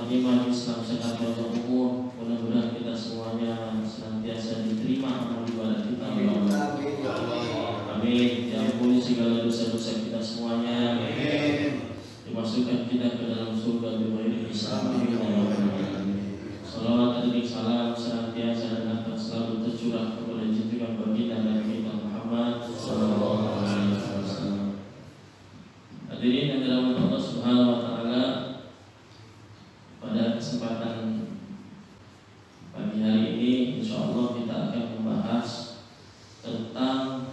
iman Islam sehat panjang umur. Mudah-mudahan kita semuanya senantiasa diterima amal ibadah kita. Amin. Diampuni segala dosa-dosa kita semuanya. Dimasukkan kita ke dalam surga bighairi hisab. Salawat dan salam senantiasa dan akan selalu tercurah kepada junjungan baginda Nabi kita Muhammad sallallahu alaihi wasallam. Hadirin yang dirahmati Allah Subhanahu wa taala, pada kesempatan pagi hari ini insyaallah kita akan membahas tentang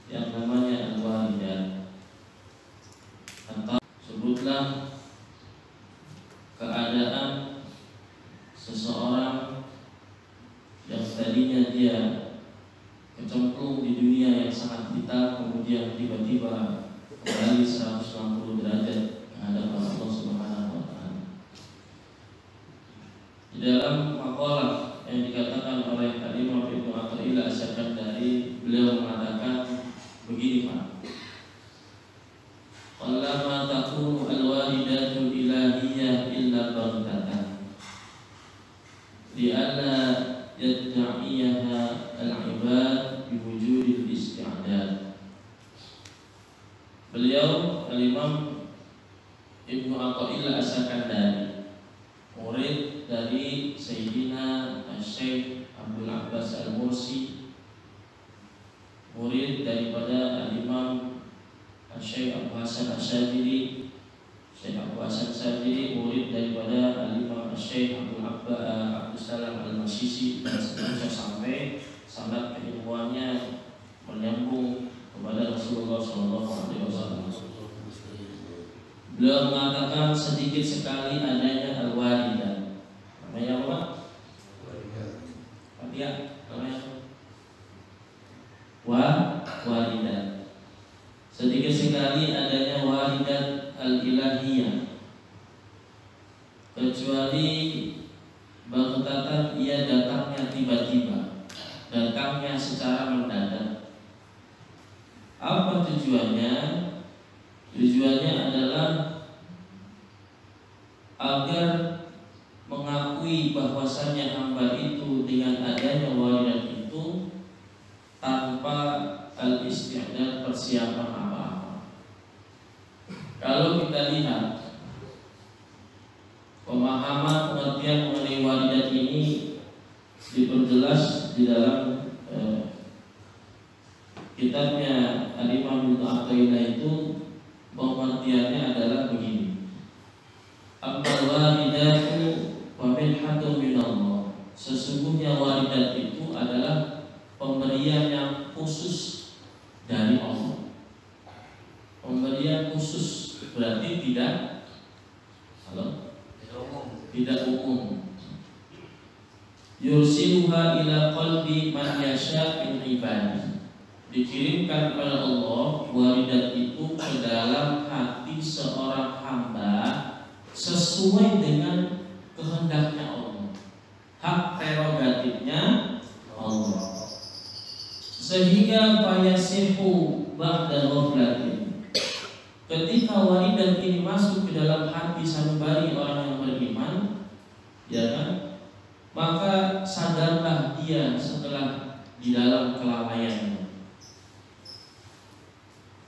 yang namanya al-walidah, atau sebutlah keadaan seseorang yang tadinya dia kecemplung di dunia yang sangat vital, kemudian tiba-tiba kembali 160 derajat ke hadapan Allah Subhanahu wa taala. Di dalam maqalah yang dikatakan oleh Imam Ibnu Athaillah Asy-Syakandari, beliau mengatakan begini, Pak. Qallama takunu al-walidatu ilahiyah illa baghtatan li'anna yadda'iyaha al-ibad biwujudil isti'dad. Beliau Al-Imam Ibnu Athaillah Asy-Syakandari, murid dari Sayyidina Syekh Abdul Abbas Al-Mursi, murid daripada Al-Imam Syekh Abu Hasan Asy-Syadzili, Syekh Abu Hasan Asy-Syadzili murid daripada Al-Imam Syekh Abdul Salam Al-Masisi, dan seterusnya sampai sanad keilmuannya menyambung kepada Rasulullah SAW. Beliau mengatakan sedikit sekali adanya al-walidah. Namanya apa? Walidah. Namanya walidah. Sedikit sekali adanya walidah al-ilahiyah, kecuali baghtatan, ia datangnya tiba-tiba, datangnya secara mendadak. Apa tujuannya? Tujuannya adalah agar mengakui bahwasannya hamba itu dengan adanya walidah itu tanpa al-isti'dad, persiapan apa-apa. Kalau kita lihat pemahaman pengertian mengenai walidah ini diperjelas di dalam kitabnya Al-Imam Ibnu Athaillah, itu pengertiannya adalah begini. Ammal walidatu wa minhatun minallah. Sesungguhnya walidah itu adalah pemberian yang khusus dari Allah. Pemberian khusus berarti tidak umum. Yursiluha ila qalbi man yasha min ibadihi. Dikirimkan oleh Allah walidah itu ke dalam hati seorang hamba sesuai dengan kehendaknya Allah, hak prerogatifnya Allah, sehingga fayasihu ba'da ghaflatin. Ketika walidah ini masuk ke dalam hati sanubari orang yang beriman, ya kan, maka sadarlah dia setelah di dalam kelalaiannya.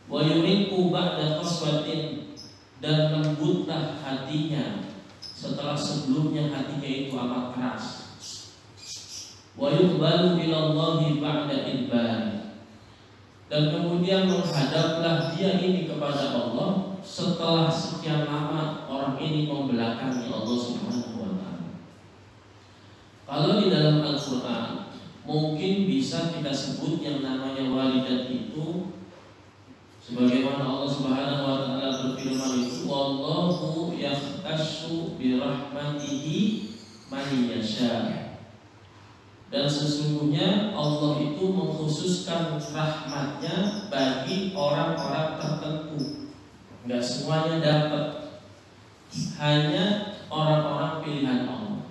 Wa yuriqu ba'da qaswatin, dan lembutlah hatinya setelah sebelumnya hatinya itu amat keras. Wa yuqbalu ilallahi ba'da idbari, dan kemudian menghadaplah dia ini kepada Allah setelah sekian lama orang ini membelakangi Allah Subhanahu wa taala. Kalau di dalam Al-Qur'an mungkin bisa kita sebut yang namanya walidah itu sebagaimana Allah Subhanahu wa taala berfirman itu, wallahu yahtassu bi rahmatihi man yasha. Dan sesungguhnya Allah itu mengkhususkan rahmatnya bagi orang-orang tertentu. Enggak semuanya dapat, hanya orang-orang pilihan Allah.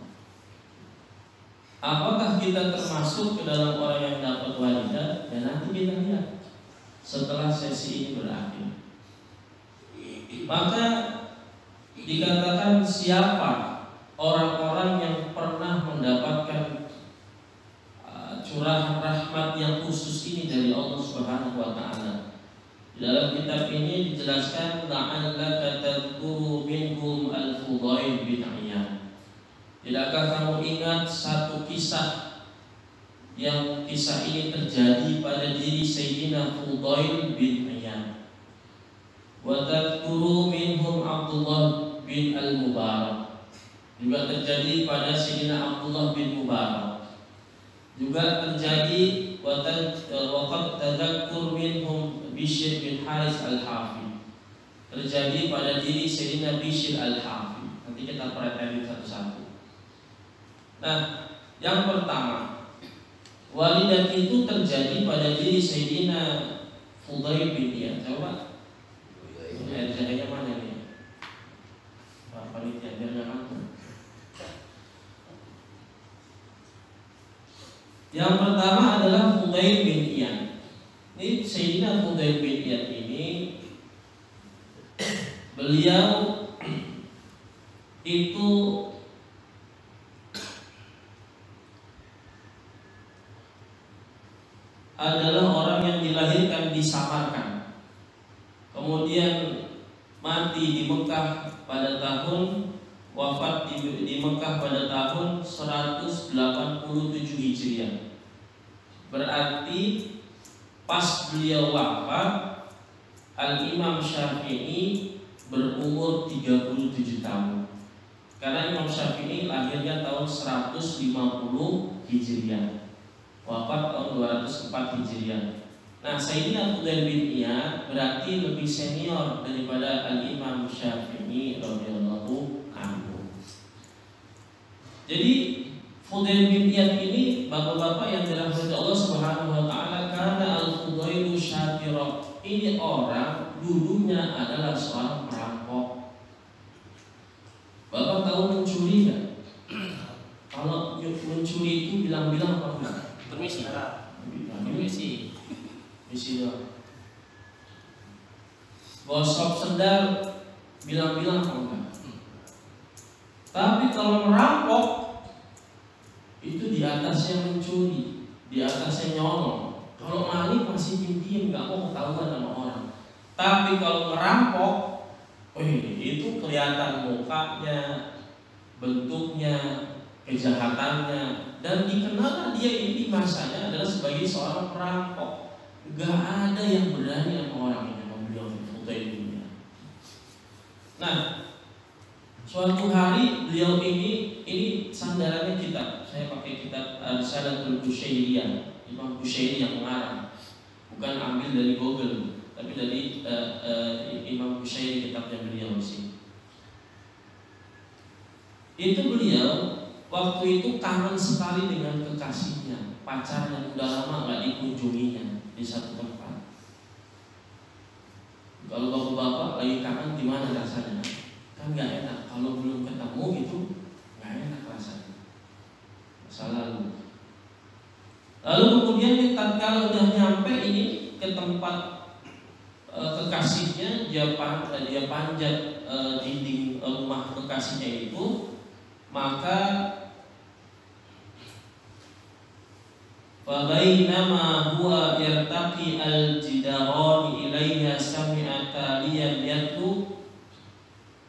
Apakah kita termasuk ke dalam orang yang dapat walidah? Ya nanti kita lihat setelah sesi ini berakhir. Maka dikatakan siapa orang-orang yang pernah mendapatkan curahan rahmat yang khusus ini dari Allah Subhanahu wa taala. Di dalam kitab ini dijelaskan la'allaka tadhkuru minhum al-Fudail bin Iyad. Tidakkah kamu ingat satu kisah yang kisah ini terjadi pada diri Sayyidina Fudail bin Iyad. Wa tadhkuru minhum Abdullah bin al-Mubarak. Juga terjadi pada Sayyidina Abdullah bin Mubarak. Juga terjadi waqad tadhakkur minhum Bishr bin Haris al-Hafi. Terjadi pada diri Sayyidina Bishr al-Hafi. Nanti kita perhatikan satu-satu. Nah, yang pertama, walidat itu terjadi pada diri Sayyidina Fudail bin Iyad. Coba ayat-ayatnya mana nih? Pak panitia biar enggak ngantuk. Yang pertama adalah Fudail bin Iyad. Ini Sayyidina Fudail bin Iyad ini beliau itu adalah orang yang dilahirkan di Samarkand, kemudian mati di Mekah pada tahun wafat di Mekah pada tahun 187 Hijriah. Berarti pas beliau wafat, Al-Imam Syafi'i berumur 37 tahun. Karena Imam Syafi'i lahirnya tahun 150 Hijriah, wafat tahun 204 Hijriah. Nah, Sayyidina Fudail bin Iyad berarti lebih senior daripada Al-Imam Syafi'i radhiyallahu anhu. Jadi Fudail bin Iyad ini bapak-bapak yang dirahmati Allah Subhanahu wa taala, karena al-Fudailu syakira. Ini orang dulunya adalah seorang perampok. Bapak tahu mencuri enggak? Kalau mencuri itu bilang-bilang apa enggak? Permisi. Permisi. Misi doang. Gosok sendal bilang-bilang apa enggak? Tapi kalau merampok itu di atasnya mencuri, di atasnya nyolong. Kalau maling masih diem-diem, nggak mau ketahuan sama orang. Tapi kalau merampok, itu kelihatan mukanya, bentuknya, kejahatannya, dan dikenal dia ini masanya adalah sebagai seorang perampok. Gak ada yang berani sama orang ini membeliau Fudail bin Iyad. Nah, suatu hari beliau ini sandarannya kitab. Saya pakai kitab Risalatul Qusyairiyah, Imam Qusyairi yang mengarang. Bukan ambil dari Google, tapi dari Imam Qusyairi, kitabnya beliau sih. Itu beliau waktu itu kangen sekali dengan kekasihnya, pacarnya udah lama nggak dikunjunginya di satu tempat. Kalau bapak-bapak lagi kangen gimana rasanya? Kan nggak enak kalau belum ketemu gitu, nggak enak rasanya. Masa lalu. Lalu kemudian tatkala udah nyampe ini ke tempat kekasihnya, dia panjat dinding rumah kekasihnya itu, maka fabainama huwa yartaqi al-jidarani ilaiha sami'a taliyan yatlu.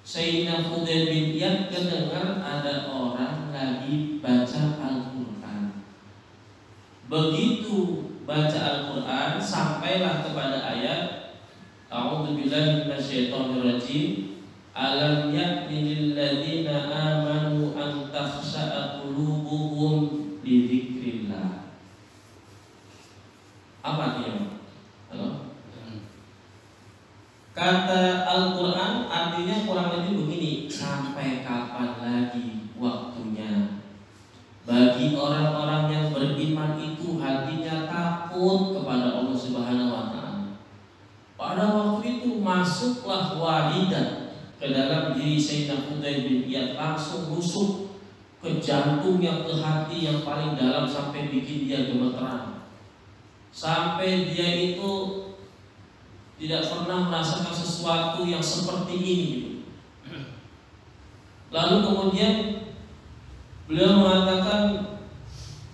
Sayyidina Fudail bin Iyad kedengar ada orang lagi baca Al-Quran. Begitu baca Al-Quran sampailah kepada ayat A'udzubillahi minasyaitonirrajim, alam ya'ni lil ladzina amanu an takhsha'a qulubuhum li dzikrillah. Apa dia? Halo? Kata Al-Quran artinya kurang lebih begini, sampai kapan lagi waktunya bagi orang-orang yang beriman itu hatinya takut kepada Allah Subhanahu wa taala. Pada waktu itu masuklah walidat ke dalam diri Sayyidina Fudail bin Iyad, langsung rusuk ke jantungnya, ke hati yang paling dalam sampai bikin dia gemeteran. Sampai dia itu tidak pernah merasakan sesuatu yang seperti ini. Lalu kemudian Beliau mengatakan,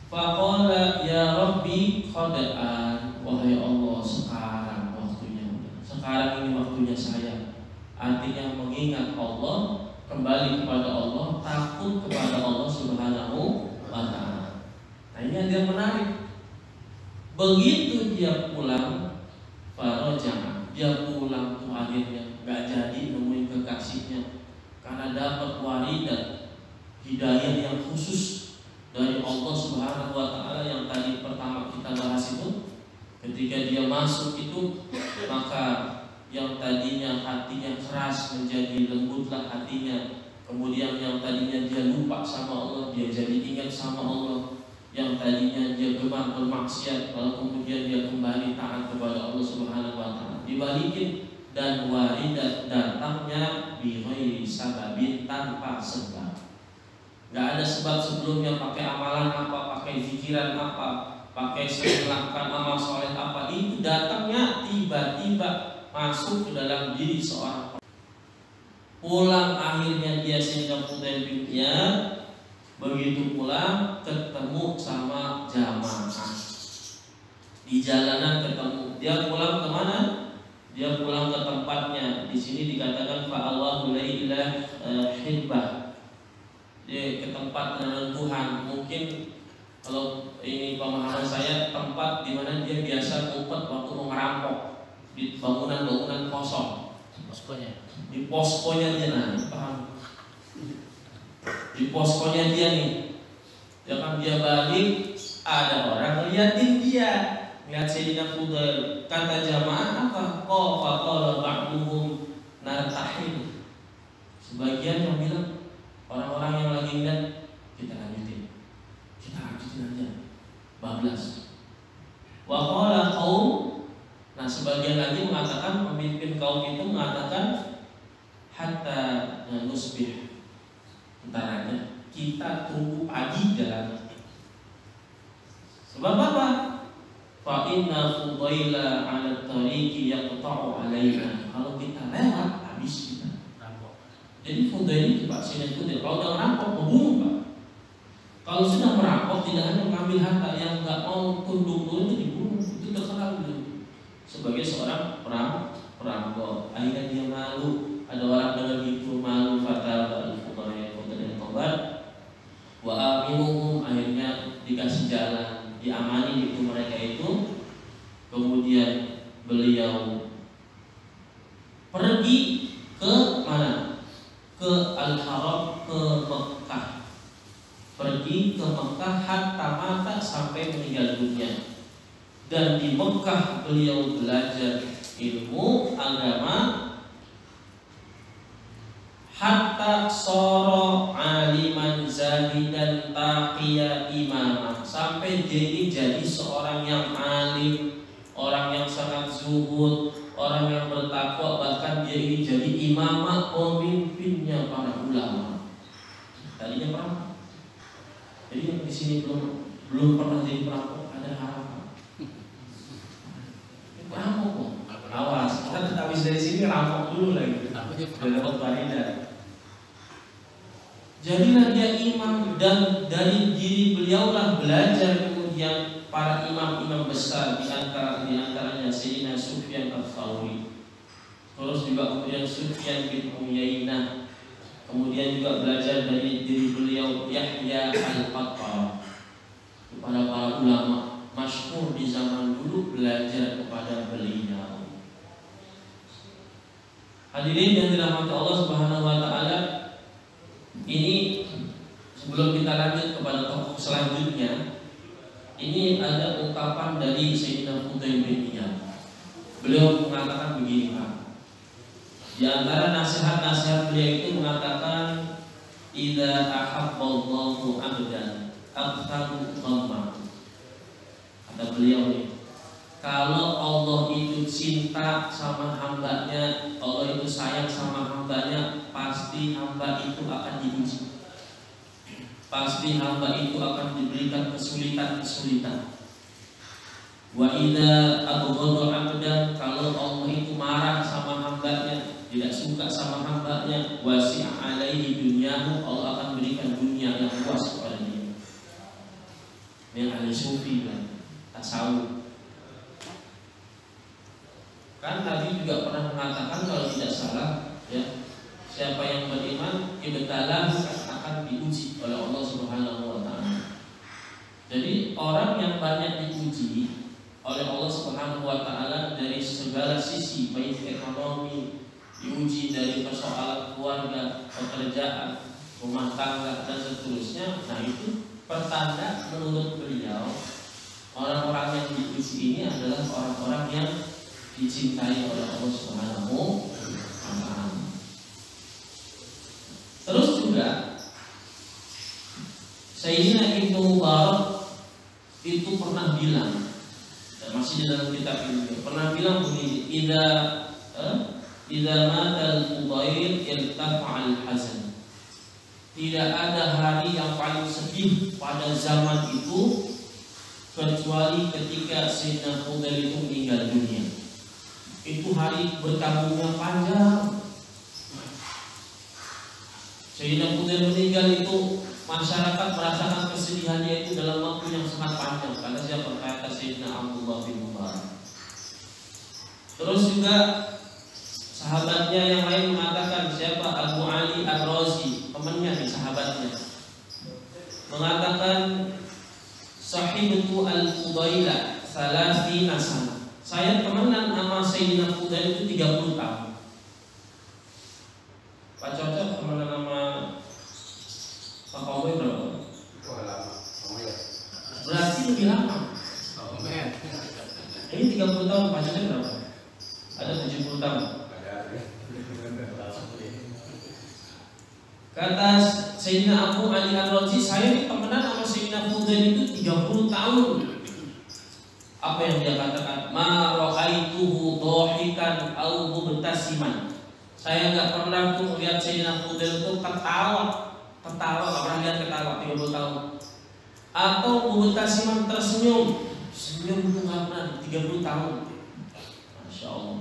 faqala ya Rabbi qad'an, wahai Allah, sekarang waktunya, sekarang ini waktunya saya. Artinya mengingat Allah, kembali kepada Allah, takut kepada Allah Subhanahu wa ta'ala. Nah, ini ada yang menarik. Begitu dia pulang, faraja, dia pulang tuh akhirnya nggak jadi nemuin kekasihnya karena dapat waridat hidayah yang khusus dari Allah Subhanahu wa ta'ala yang tadi pertama kita bahas itu. Ketika dia masuk itu, maka yang tadinya hatinya keras menjadi lembutlah hatinya. Kemudian yang tadinya dia lupa sama Allah, dia jadi ingat sama Allah. Yang tadinya dia gemar bermaksiat, lalu kemudian dia kembali taat kepada Allah Subhanahu wa ta'ala. Dibalikin, dan waridat datangnya bighairi sababin, tanpa sebab. Gak ada sebab sebelumnya, pakai amalan apa, pakai zikiran apa, pakai melakukan amal soleh apa, itu datangnya tiba-tiba masuk ke dalam diri seorang. Pulang akhirnya dia sehingga Fudail bin Iyad. Begitu pulang ketemu sama jamaah di jalanan, ketemu. Dia pulang kemana? Dia pulang ke tempatnya. Di sini dikatakan fa'allahu ila hibbah. Dia ke tempat Tuhan. Mungkin kalau ini pemahaman saya, tempat di mana dia biasa ngumpet waktu mau ngerampok, di bangunan-bangunan kosong. Poskonya. Di poskonya dia, nah, paham? Di poskonya dia nih. Ya kan, dia balik, ada orang ngeliatin dia, lihat Sayyidina Fudail. Kata jamaah apa? Qala ba'duhum nartahil. Sebagian yang bilang, orang-orang yang lagi lihat, kita lanjutin aja, bablas. Wa qala qaum. Nah, sebagian lagi mengatakan, pemimpin kaum itu mengatakan, hatta nusbih, entar aja, kita tunggu pagi jalan. Sebab apa? Fa inna Fudaila 'ala tariqi yaqta'u 'alaina. Kalau kita lewat, habis kita rampok. Jadi Fudail itu Pak, Sayyidina Fudail kalau udah merampok membunuh Pak. Kalau sudah merampok, tidak hanya mengambil harta, yang nggak mau tunduk dulu itu dibunuh. Itu terserah dulu. Sebagai seorang perampok, akhirnya dia malu. Ada orang dengan itu malu, fatal Fudail tobat. Wa aminuhum, akhirnya dikasih jalan, diamani itu mereka itu. Kemudian beliau pergi ke mana? Ke Al-Haram, ke Mekah. Pergi ke Mekah hatta mata, sampai meninggal dunia. Dan di Mekah beliau belajar ilmu agama hatta soro aliman zahidan taqiya imamah, sampai jadi seorang yang alim, orang yang sangat zuhud, orang yang bertakwa, bahkan dia ini jadi imamah, pemimpinnya para ulama. Tadinya perampok. Jadi yang di sini belum pernah jadi perampok, ada harapan. Perampok kok. Awas, kita habis dari sini rampok dulu lagi. Udah dapat waridat. Jadilah dia imam, dan dari diri beliaulah belajar kemudian para imam-imam besar, di antaranya Sayyidina Sufyan Ats-Tsauri. Terus juga kemudian Sufyan bin Uyainah. Kemudian juga belajar dari diri beliau Yahya Al-Qattan. Kepada para ulama masyhur di zaman dulu belajar kepada beliau. Hadirin yang dirahmati Allah Subhanahu wa taala, ini sebelum kita lanjut kepada tokoh selanjutnya, ini ada ungkapan dari Sayyidina Fudail bin Iyad. Beliau mengatakan begini, Pak. Di antara nasihat-nasihat beliau itu mengatakan, idza ahabballahu 'abdan aktsaru dhamma. Kata beliau nih, kalau Allah itu cinta sama hambanya, Allah itu sayang sama hambanya, pasti hamba itu akan diuji. Pasti hamba itu akan diberikan kesulitan-kesulitan. Wa idza abghadha 'abdan, kalau Allah itu marah sama hambanya, tidak suka sama hambanya, setelahnya wasi'a alaihi dunyahu, Allah akan berikan dunia yang luas kepada dia. Ini ahli sufi kan, tasawuf. Kan tadi juga pernah mengatakan kalau tidak salah ya, siapa yang beriman ibtalahu akan diuji oleh Allah Subhanahu wa taala. Jadi orang yang banyak diuji oleh Allah Subhanahu wa taala dari segala sisi, baik ekonomi, diuji dari persoalan keluarga, pekerjaan, rumah tangga dan seterusnya. Nah, itu pertanda menurut beliau orang-orang yang diuji ini adalah orang-orang yang dicintai oleh Allah Subhanahu wa taala. Terus juga Sayyidina Ibnu Mubarak itu pernah bilang, masih di dalam kitab ini, pernah bilang begini, idza matal fudail irtafa'al hazan. Tidak ada hari yang paling sedih pada zaman itu kecuali ketika Sayyidina Fudail itu meninggal dunia. Itu hari berkabungnya panjang. Sayyidina Fudail meninggal itu masyarakat merasakan kesedihannya itu dalam waktu yang sangat panjang. Karena siapa kata Sayyidina Abdullah bin Mubarak. Terus juga sahabatnya yang lain mengatakan, siapa Abu Ali Ar-Razi, temannya nih, sahabatnya, mengatakan sahibtu al-Fudaila salasina sana. Saya temenan sama Sayyidina Fudail itu 30 tahun. Pak cocok temenan sama Pak Kowe berapa? Wah, lama. Berarti lebih lama. Ini 30 tahun, Pak cocok berapa? Ada 70 tahun. Kata Sayyidina Abu Ali Ar-Razi, saya ini temenan sama Sayyidina Fudail itu 30 tahun. Apa yang dia katakan? Ma ra'aituhu dhahikan aw mubtasiman. Saya enggak pernah tuh lihat Sayyidina Fudail itu ketawa, enggak pernah lihat ketawa 30 tahun. Atau mubtasiman tersenyum, senyum itu enggak pernah 30 tahun. Masya Allah.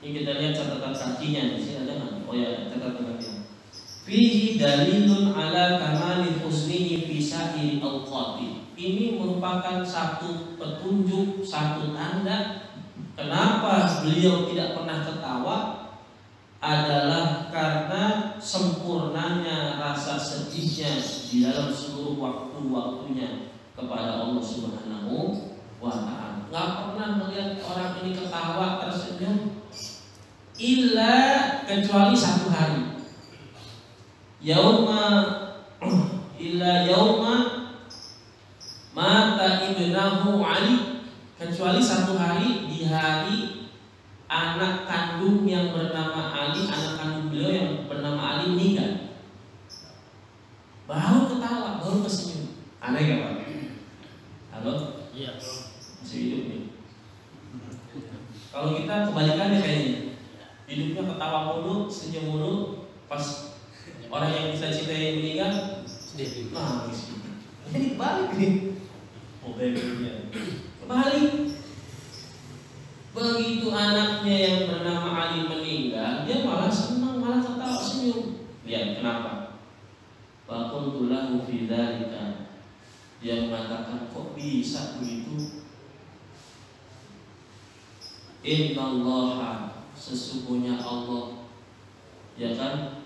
Ini kita lihat catatan kakinya di sini ada nggak? Oh ya, catatan kakinya. Fihi dalilun ala kamali husnihi fi sa'iri awqati. Ini merupakan satu petunjuk, satu tanda kenapa beliau tidak pernah ketawa, adalah karena sempurnanya rasa sedihnya di dalam seluruh waktu-waktunya kepada Allah Subhanahu wa ta'ala. Nggak pernah melihat orang ini ketawa tersenyum illa kecuali satu hari. Illa yauma mata ibnahu Ali, kecuali satu hari, di hari anak kandung yang bernama Ali, anak kandung beliau yang bernama Ali meninggal. Baru ketawa, baru tersenyum. Aneh gak Pak? Halo? Iya. Masih hidup nih. Kalau kita kebalikannya kayaknya, hidupnya ketawa mulu, senyum mulu, pas orang yang bisa cintai meninggal, nangis. Ini kebalik nih. Kebalik. Begitu anaknya yang bernama Ali meninggal, dia malah senang, malah ketawa senyum. Lihat kenapa? Wa qultu lahu fi dzalika. Dia mengatakan, kok bisa begitu? Innallaha, sesungguhnya Allah, ya kan,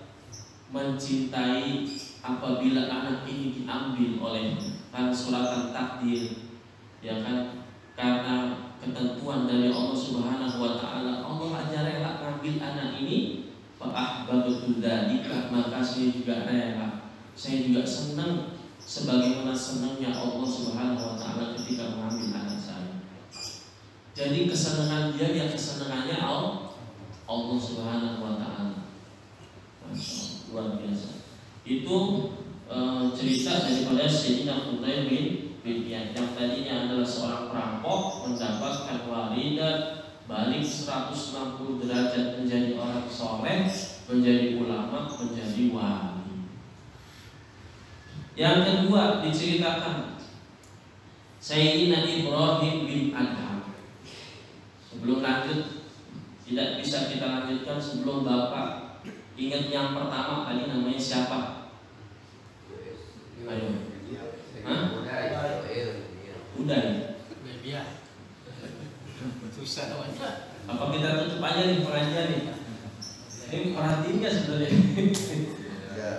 mencintai apabila anak ini diambil oleh karena suratan takdir, ya kan, karena ketentuan dari Allah Subhanahu wa ta'ala. Allah aja rela ngambil anak ini, fa'ahbabtu dzalika, maka saya juga rela, saya juga senang sebagaimana senangnya Allah Subhanahu wa ta'ala ketika mengambil anak saya. Jadi kesenangan dia, ya kesenangannya Allah Subhanahu wa ta'ala. Masya Allah, luar biasa. Itu cerita daripada Sayyidina Fudail bin Iyad, yang tadinya adalah seorang perampok, mendapatkan waridat balik 160 derajat, menjadi orang soleh, menjadi ulama, menjadi wali. Yang kedua diceritakan Sayyidina Ibrahim bin Adham. Sebelum lanjut, tidak bisa kita lanjutkan sebelum Bapak Ingat yang pertama tadi namanya siapa? Ayo. Hah? Udah ya? Susah namanya. Apa kita tutup aja nih pengajian nih? Ini perhatiin nggak sebenarnya? Ya,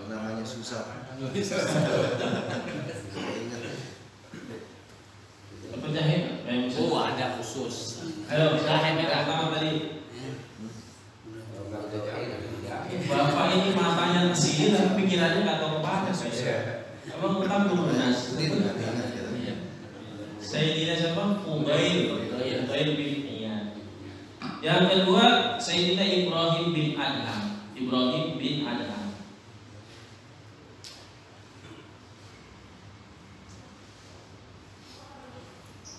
namanya susah. Apa jahit? Oh, ada khusus. Ayo, jahit yang pertama tadi. Bapak ini matanya kesini tapi pikirannya nggak tahu kemana saya. Abang utang belum lunas. Sayyidina siapa? Fudail bin Iyad. Yang kedua Sayyidina Ibrahim bin Adham.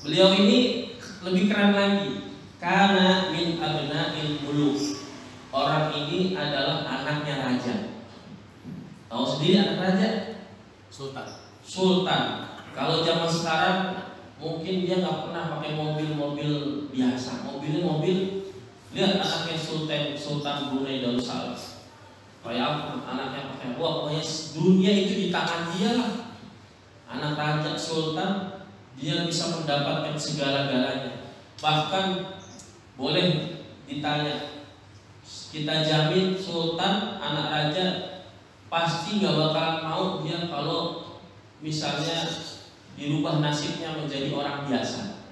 Beliau ini lebih keren lagi. Karena min abna'il muluk. Orang ini adalah anaknya raja. Tahu sendiri anak raja? Sultan. Kalau zaman sekarang mungkin dia nggak pernah pakai mobil-mobil biasa. Mobilnya mobil. Lihat anaknya Sultan Brunei Darussalam. Kayak apa? Anaknya pakai pokoknya dunia itu di tangan dia lah. Anak raja Sultan, dia bisa mendapatkan segala-galanya. Bahkan boleh ditanya, kita jamin Sultan anak raja pasti nggak bakalan mau dia kalau misalnya dirubah nasibnya menjadi orang biasa.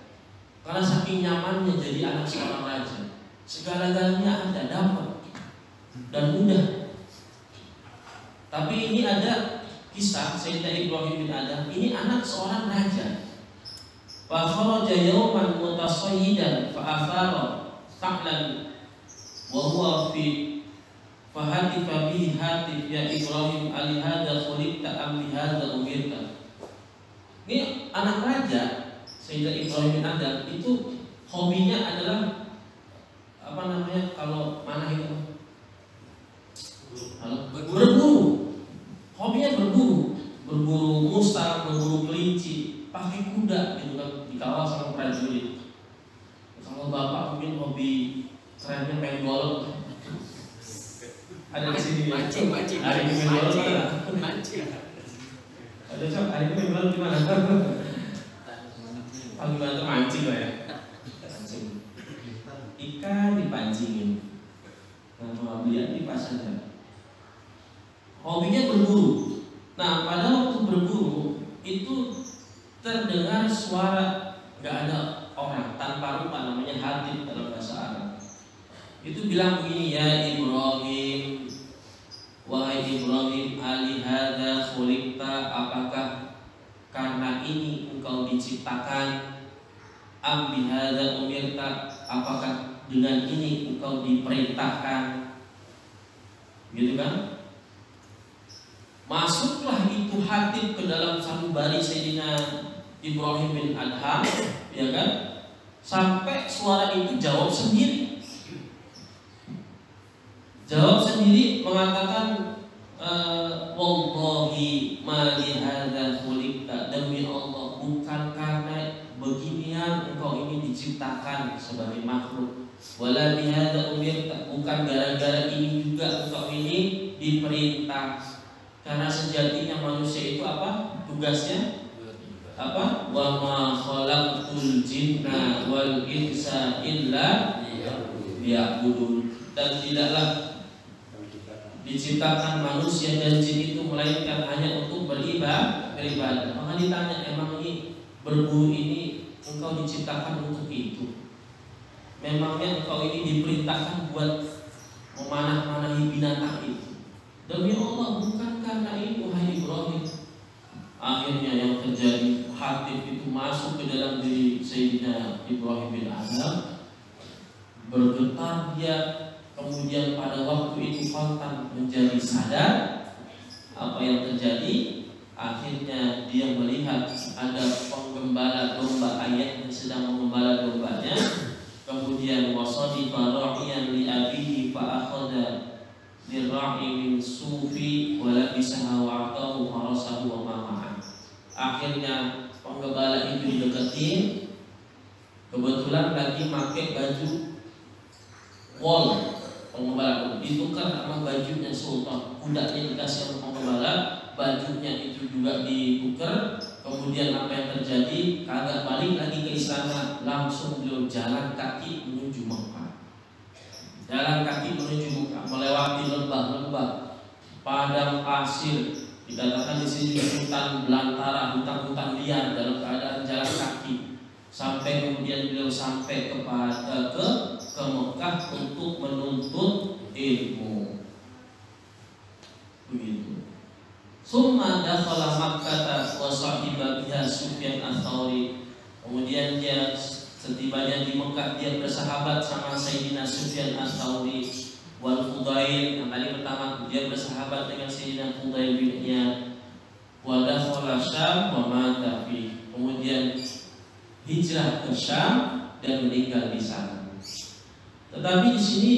Karena saking nyamannya jadi anak seorang raja, segala-galanya ada, dapat dan mudah. Tapi ini ada kisah Sayyidina Ibrahim bin Adham. Ini anak seorang raja. Fa kharaja yawman mutasayyidan fa athara ta'lan wa huwa fi fahatifa bihi hatif ya Ibrahim ali hadza khuliqta am bi hadza umirta. Ini anak raja Sayyidina Ibrahim bin Adham itu hobinya adalah apa namanya kalau mana itu? Berburu. Hobinya berburu musang, berburu kelinci, pakai kuda gitu kan, dikawal sama prajurit. Kalau bapak mungkin hobi kerennya main golf. Ada di sini mancing. Hari ini main golf mana? Mancing. Ada cok, hari ini main golf di mana? Panggilan tuh mancing lah ya. Mancing. Ikan dipancingin. Nah, mau belian di pasar. Hobinya berburu. Nah, pada waktu berburu itu terdengar suara, nggak ada orang, tanpa rupa, namanya hatif dalam bahasa Arab. Itu bilang begini, ya Ibrahim, wahai Ibrahim, ali hadza khuliqta, apakah karena ini engkau diciptakan? Am bi hadza umirta, apakah dengan ini engkau diperintahkan? Gitu kan? Masuklah itu Hatib ke dalam sanubari Sayyidina Ibrahim bin Adham, ya kan? Sampai suara itu jawab sendiri mengatakan wallahi ma li hadza khuliqta, demi Allah bukan karena beginian engkau ini diciptakan sebagai makhluk, wala bi hadza umirta, bukan gara-gara ini juga engkau ini diperintah. Karena sejatinya manusia itu apa? Tugasnya apa? Wa ma khalaqtul jinna wal insa illa liya'budun. Dan tidaklah diciptakan manusia dan jin itu melainkan hanya untuk beribadah. Maka ditanya, emang ini berburu ini engkau diciptakan untuk itu? Memangnya engkau ini diperintahkan buat memanah-manahi binatang itu? Demi Allah bukan karena itu, wahai Ibrahim. Akhirnya yang terjadi, Hatib itu masuk ke dalam diri Sayyidina Ibrahim bin Adham, bergetar dia. Kemudian pada waktu itu kontan menjadi sadar apa yang terjadi. Akhirnya dia melihat ada penggembala domba, ayahnya sedang menggembala dombanya. Kemudian wasadiqa ra'iyan li abihi fa akhadha lirra'i min sufi wa labisaha wa atahu farasahu wa ma'an. Akhirnya penggembala itu dideketin, kebetulan lagi pakai baju wol. Penggembala ditukar sama bajunya sultan, kudanya dikasih sama pengembala, bajunya itu juga ditukar. Kemudian apa yang terjadi? Kagak balik lagi ke istana, langsung beliau jalan kaki menuju Mekah. Jalan kaki menuju Mekah, melewati lembah-lembah, padang pasir. Dikatakan di sini hutan belantara, hutan-hutan liar dalam keadaan jalan kaki. Sampai kemudian beliau sampai ke Mekah untuk menuntut ilmu. Begitu. Summa dakhala Makkah wa sahiba biha Sufyan ats-Tsauri. Kemudian dia setibanya di Mekah dia bersahabat sama Sayyidina Sufyan ats-Tsauri wal Fudail. Yang tadi pertama dia bersahabat dengan Sayyidina Fudail bin Iyad. Wa dakhala Syam wa mata fi. Kemudian hijrah ke Syam dan meninggal di sana. Tetapi di sini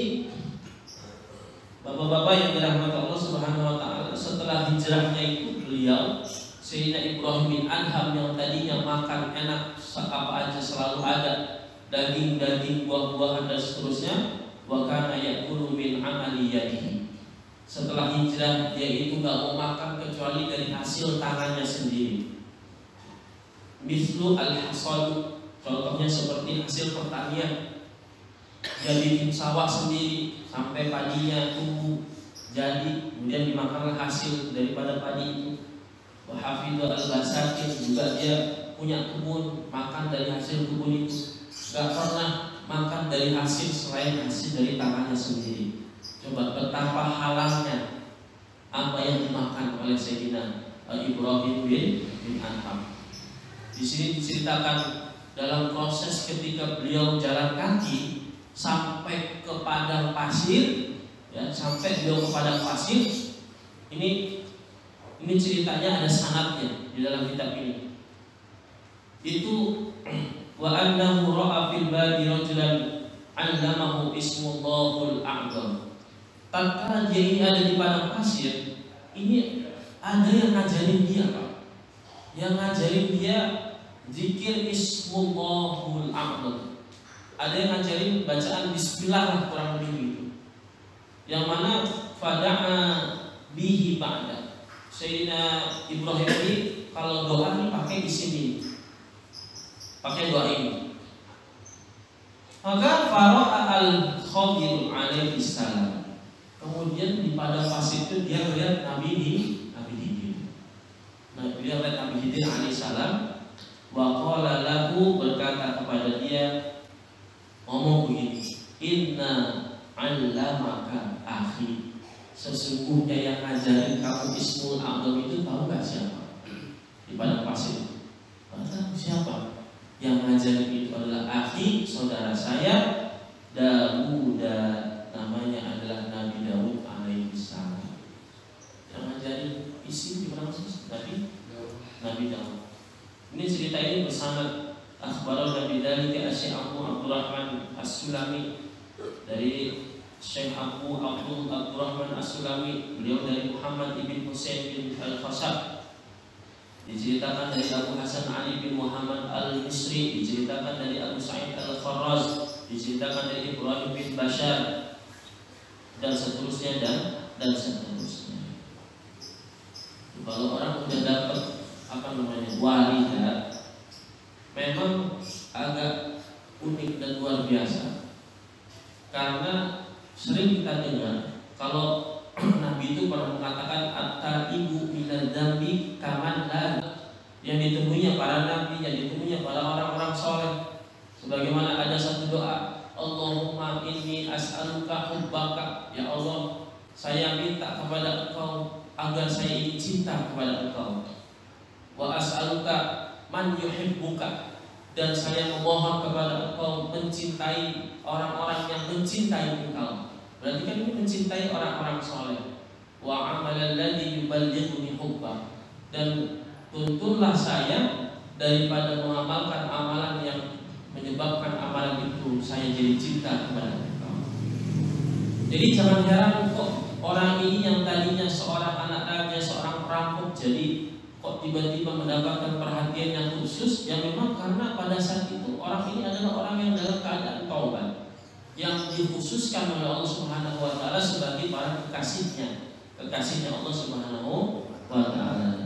bapak-bapak yang dirahmati Allah Subhanahu wa taala, setelah hijrahnya itu beliau Sayyidina Ibrahim bin Adham yang tadinya makan enak apa aja selalu ada, daging-daging, buah-buahan dan seterusnya, wa kana ya'kulu min amali yadihi. Setelah hijrah dia itu enggak mau makan kecuali dari hasil tangannya sendiri. Mislu al-hasad, contohnya seperti hasil pertanian. Dia bikin sawah sendiri sampai padinya tumbuh jadi, kemudian dimakanlah hasil daripada padi itu. Wa hafidhu al-basatin, juga dia punya kebun, makan dari hasil kebun itu. Gak pernah makan dari hasil selain hasil dari tangannya sendiri. Coba betapa halalnya apa yang dimakan oleh Sayyidina Ibrahim bin Adham. Di sini diceritakan dalam proses ketika beliau jalan kaki sampai ke padang pasir, ya, sampai beliau ke padang pasir. Ini ceritanya ada sanadnya di dalam kitab ini. Itu wa annahu ra'a fil badi rajulan 'allamahu ismullahul a'zam. Tatkala dia ini ada di padang pasir, ini ada yang ngajarin dia, Pak. Yang ngajarin dia zikir ismullahul a'zam. Ada yang ngajarin bacaan bismillah lah, kurang lebih itu. Yang mana fada'a bihi ba'da. Sayyidina Ibrahim ini kalau doa ini pakai di sini. Pakai doa ini. Maka fara'a al-Khadir alaihi salam. Kemudian di padang pasir itu dia melihat Nabi Khidir. Nah, dia melihat Nabi Khidir alaihi salam. Wa qala lahu, berkata kepada dia, ngomong begini, inna 'allamaka akhi, sesungguhnya yang ngajarin kamu ismul a'zam itu tahu gak siapa? Di padang pasir. Tahu siapa? Yang ngajarin itu adalah akhi, saudara saya, Dawud, namanya adalah Nabi Dawud alaihi salam. Yang ngajarin isim di mana sih? Nabi Dawud. Ini cerita ini bersama akhbarul Nabi dzalika Syekh Abu Abdurrahman As-Sulami, dari Syekh Abu Abdurrahman As-Sulami, beliau dari Muhammad ibn Husain bin Al-Khashab. Diceritakan dari Abu Hasan Ali bin Muhammad Al-Misri, diceritakan dari Abu Sa'id Al-Kharraz, diceritakan dari Ibrahim bin Bashar, dan seterusnya dan seterusnya. Kalau orang sudah dapat walidah, memang agak unik dan luar biasa. Karena sering kita dengar kalau Nabi itu pernah mengatakan at-taibu minadz dzambi kaman la, yang ditemuinya para nabi, yang ditemuinya para orang-orang soleh. Sebagaimana ada satu doa, Allahumma inni as'aluka hubbaka, ya Allah, saya minta kepada Engkau agar saya ini cinta kepada Engkau. Wa as'aluka man yuhibbuka, dan saya memohon kepada Engkau mencintai orang-orang yang mencintai Engkau. Berarti kan ini mencintai orang-orang soleh. Wa amalan ladzi yuballighuni hubba, dan tuntunlah saya daripada mengamalkan amalan yang menyebabkan amalan itu saya jadi cinta kepada Engkau. Jadi jangan heran kok orang ini yang tadinya seorang anak raja, seorang perampok, jadi kok tiba-tiba mendapatkan perhatian yang khusus. Ya memang karena pada saat itu orang ini adalah orang yang dalam keadaan taubat. yang dikhususkan oleh Allah Subhanahu wa taala sebagai para kekasihnya Allah Subhanahu wa taala.